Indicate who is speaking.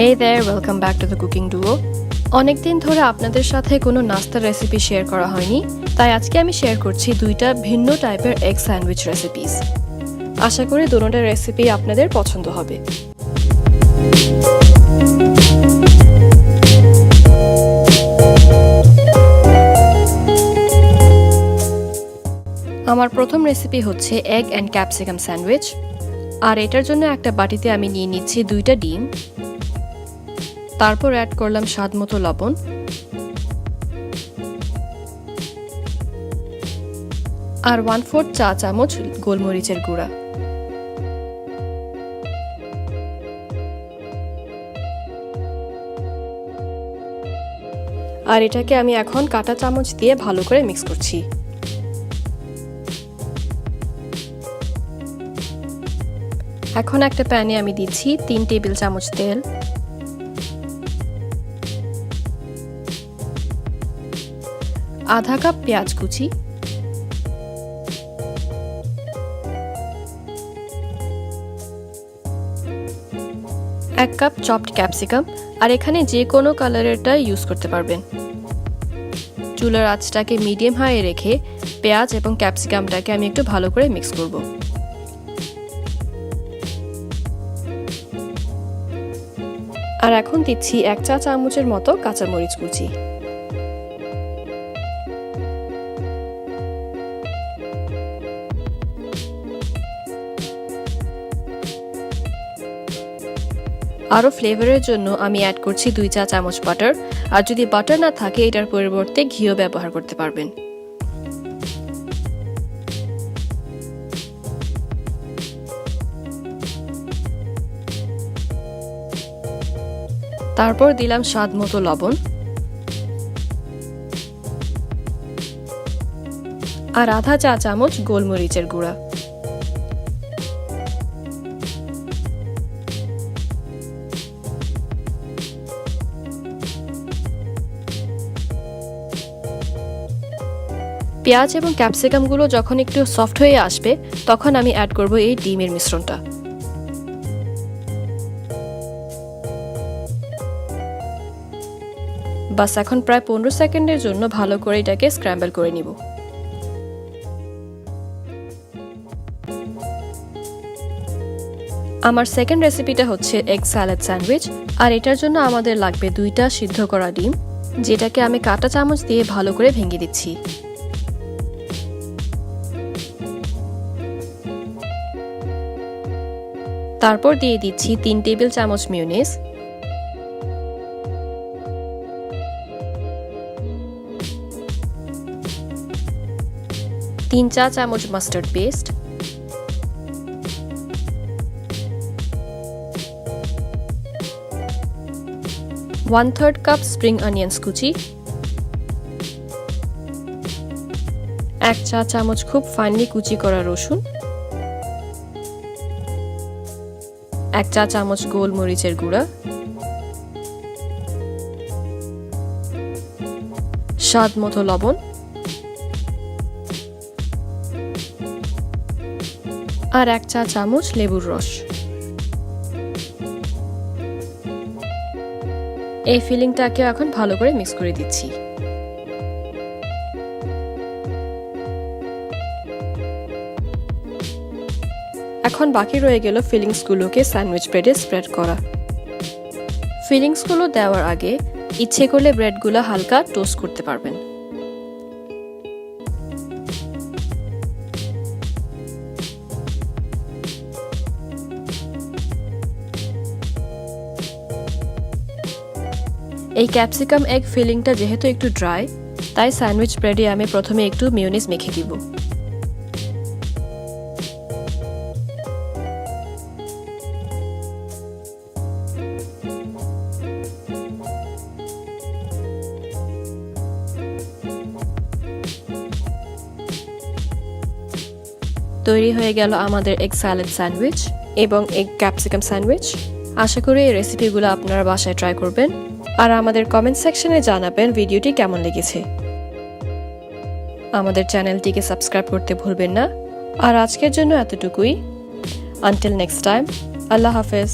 Speaker 1: Hey there, welcome back to the Cooking Duo. অনেকদিন ধরে আপনাদের সাথে কোনো নাস্তার রেসিপি শেয়ার করা হয়নি, তাই আজকে আমি শেয়ার করছি দুইটা ভিন্ন টাইপের এগ স্যান্ডউইচ রেসিপিস। আশা করি দুটোটার রেসিপি আপনাদের পছন্দ হবে। আমার প্রথম রেসিপি হচ্ছে এগ অ্যান্ড ক্যাপসিকাম স্যান্ডউইচ। আর এটার জন্য একটা বাটিতে আমি নিয়ে নিচ্ছি দুইটা ডিম, তারপর অ্যাড করলাম স্বাদ মতো লবণ, আর 1/4 চা চামচ গোলমরিচের গুঁড়া। আর এটাকে আমি এখন কাঁটা চামচ দিয়ে ভালো করে মিক্স করছি। এখন একটা প্যানে আমি দিচ্ছি 3 টেবিল চামচ তেল, আধা কাপ পেঁয়াজ কুচি, 1 কাপ চপড ক্যাপসিকাম, আর এখানে যে কোনো কালারেরটা ইউজ করতে পারবেন। চুলার আঁচটাকে মিডিয়াম হাই রেখে পেঁয়াজ এবং ক্যাপসিকামটাকে আমি একটু ভালো করে মিক্স করব। আর এখন দিচ্ছি 1 চা চামচের মতো কাঁচামরিচ কুচি। আরও ফ্লেভারের জন্য আমি অ্যাড করছি 2 চা চামচ বাটার, আর যদি বাটার না থাকে এটার পরিবর্তে ঘিও ব্যবহার করতে পারবেন। তারপর দিলাম স্বাদ মতো লবণ, আর আধা চা চামচ গোলমরিচের গুঁড়া। পেঁয়াজ এবং ক্যাপসিকামগুলো যখন একটু সফট হয়ে আসবে তখন আমি অ্যাড করব এই ডিমের মিশ্রণটা। বাস এখন প্রায় 15 সেকেন্ডের জন্য ভালো করে এটাকে স্ক্র্যাম্বল করে নিব। আমার সেকেন্ড রেসিপিটা হচ্ছে এগ স্যালাড স্যান্ডউইচ, আর এটার জন্য আমাদের লাগবে 2টা সিদ্ধ করা ডিম, যেটাকে আমি কাঁটা চামচ দিয়ে ভালো করে ভেঙে দিচ্ছি। তারপর দিয়ে দিচ্ছি 3 টেবিল চামচ মিউনিস, 3 চা চামচ mustard paste, 1/3 cup spring onions কুচি, 1 চা চামচ খুব ফাইনলি কুচি করা রসুন, 1 চা চামচ গোলমরিচের গুঁড়া, স্বাদ মতো লবণ, আর 1 চা চামচ লেবুর রস। এই ফিলিংটাকে এখন ভালো করে মিক্স করে দিচ্ছি। এখন বাকি রয়ে গেল ফিলিংসগুলোকে স্যান্ডউইচ ব্রেডে স্প্রেড করা। ফিলিংসগুলো দেওয়ার আগে ইচ্ছে করলে ব্রেডগুলো হালকা টোস্ট করতে পারবেন। এই ক্যাপসিকাম এগ ফিলিংটা যেহেতু একটু ড্রাই, তাই স্যান্ডউইচ ব্রেডে আমি প্রথমে একটু মিউনিস মেখে দিব। তৈরি হয়ে গেল আমাদের এগ স্যালাড স্যান্ডউইচ এবং এগ ক্যাপসিকাম স্যান্ডউইচ। আশা করি এই রেসিপিগুলো আপনারা বাসায় ট্রাই করবেন, আর আমাদের কমেন্ট সেকশনে জানাবেন ভিডিওটি কেমন লেগেছে। আমাদের চ্যানেলটিকে সাবস্ক্রাইব করতে ভুলবেন না। আর আজকের জন্য এতটুকুই। আনটিল নেক্সট টাইম, আল্লাহ হাফেজ।